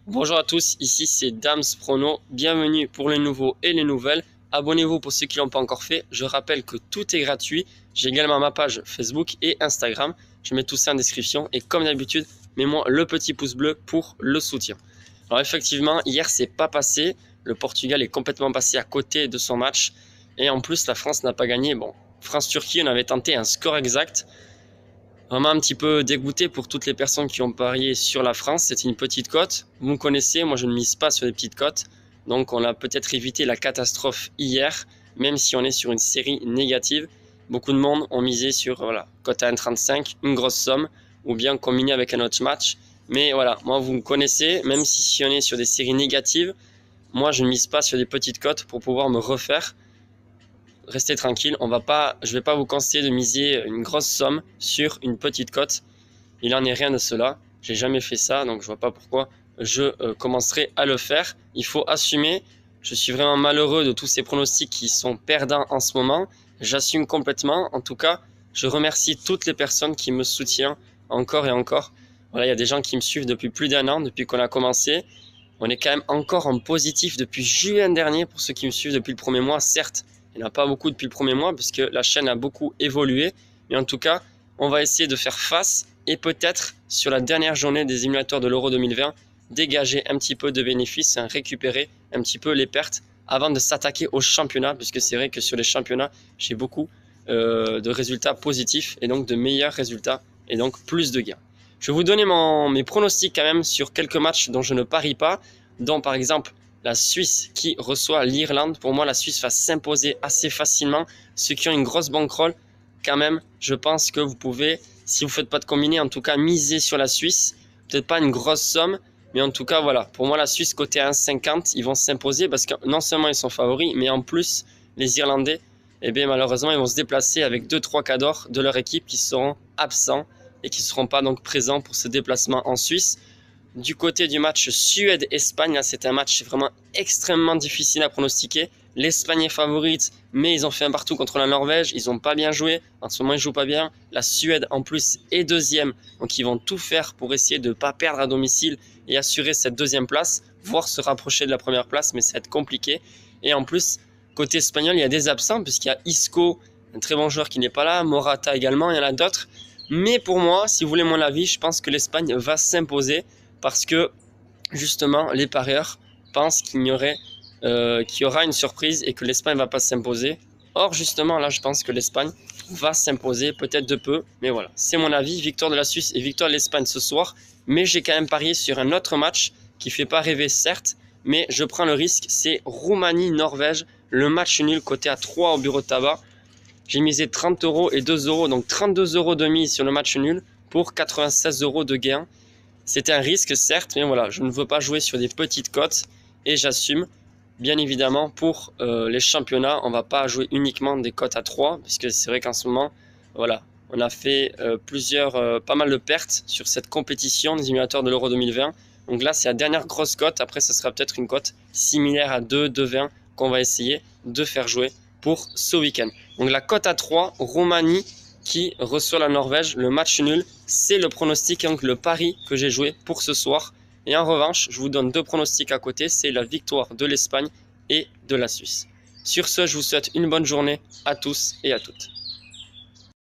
Bonjour à tous, ici c'est Dams Prono, bienvenue pour les nouveaux et les nouvelles. Abonnez-vous pour ceux qui ne l'ont pas encore fait, je rappelle que tout est gratuit. J'ai également ma page Facebook et Instagram, je mets tout ça en description et comme d'habitude, mets-moi le petit pouce bleu pour le soutien. Alors effectivement, hier c'est pas passé, le Portugal est complètement passé à côté de son match et en plus la France n'a pas gagné. Bon, France-Turquie, on avait tenté un score exact. Vraiment un petit peu dégoûté pour toutes les personnes qui ont parié sur la France. C'est une petite cote. Vous me connaissez, moi je ne mise pas sur les petites cotes. Donc on a peut-être évité la catastrophe hier, même si on est sur une série négative. Beaucoup de monde ont misé sur cote à 1,35, une grosse somme, ou bien combiné avec un autre match. Mais voilà, moi vous me connaissez, même si on est sur des séries négatives, moi je ne mise pas sur des petites cotes pour pouvoir me refaire. Restez tranquille, je vais pas vous conseiller de miser une grosse somme sur une petite cote. Il n'en est rien de cela. J'ai jamais fait ça, donc je vois pas pourquoi je commencerai à le faire. Il faut assumer. Je suis vraiment malheureux de tous ces pronostics qui sont perdants en ce moment. J'assume complètement. En tout cas, je remercie toutes les personnes qui me soutiennent encore et encore. Voilà, il y a des gens qui me suivent depuis plus d'un an, depuis qu'on a commencé. On est quand même encore en positif depuis juin dernier pour ceux qui me suivent depuis le premier mois. Certes, il n'y en a pas beaucoup depuis le premier mois puisque la chaîne a beaucoup évolué. Mais en tout cas, on va essayer de faire face et peut-être sur la dernière journée des émulateurs de l'Euro 2020, dégager un petit peu de bénéfices, récupérer un petit peu les pertes avant de s'attaquer au championnat, puisque c'est vrai que sur les championnats, j'ai beaucoup de résultats positifs et donc de meilleurs résultats et donc plus de gains. Je vais vous donner mes pronostics quand même sur quelques matchs dont je ne parie pas, dont par exemple la Suisse qui reçoit l'Irlande. Pour moi, la Suisse va s'imposer assez facilement. Ceux qui ont une grosse bankroll, quand même, je pense que vous pouvez, si vous ne faites pas de combiné, en tout cas, miser sur la Suisse. Peut-être pas une grosse somme, mais en tout cas, voilà. Pour moi, la Suisse, côté 1,50, ils vont s'imposer parce que non seulement ils sont favoris, mais en plus, les Irlandais, eh bien, malheureusement, ils vont se déplacer avec 2-3 cadors de leur équipe qui seront absents et qui ne seront pas donc présents pour ce déplacement en Suisse. Du côté du match Suède-Espagne, là c'est un match vraiment extrêmement difficile à pronostiquer. L'Espagne est favorite, mais ils ont fait un partout contre la Norvège. Ils n'ont pas bien joué. En ce moment, ils ne jouent pas bien. La Suède, en plus, est deuxième. Donc, ils vont tout faire pour essayer de ne pas perdre à domicile et assurer cette deuxième place, voire se rapprocher de la première place, mais ça va être compliqué. Et en plus, côté espagnol, il y a des absents, puisqu'il y a Isco, un très bon joueur qui n'est pas là, Morata également, il y en a d'autres. Mais pour moi, si vous voulez mon avis, je pense que l'Espagne va s'imposer parce que, justement, les parieurs pensent qu'il y aura une surprise et que l'Espagne ne va pas s'imposer. Or, justement, là, je pense que l'Espagne va s'imposer, peut-être de peu, mais voilà. C'est mon avis, victoire de la Suisse et victoire de l'Espagne ce soir. Mais j'ai quand même parié sur un autre match qui ne fait pas rêver, certes, mais je prends le risque, c'est Roumanie-Norvège, le match nul coté à 3 au bureau de tabac. J'ai misé 30 € et 2 €, donc 32 € de mise sur le match nul pour 96 € de gain. C'est un risque, certes, mais voilà, je ne veux pas jouer sur des petites cotes et j'assume. Bien évidemment, pour les championnats, on ne va pas jouer uniquement des cotes à 3, puisque c'est vrai qu'en ce moment, voilà, on a fait pas mal de pertes sur cette compétition des émulateurs de l'Euro 2020. Donc là, c'est la dernière grosse cote. Après, ce sera peut-être une cote similaire à 2, 2,20 qu'on va essayer de faire jouer pour ce week-end. Donc la cote à 3, Roumanie qui reçoit la Norvège, le match nul, c'est le pronostic, donc le pari que j'ai joué pour ce soir. Et en revanche, je vous donne deux pronostics à côté, c'est la victoire de l'Espagne et de la Suisse. Sur ce, je vous souhaite une bonne journée à tous et à toutes.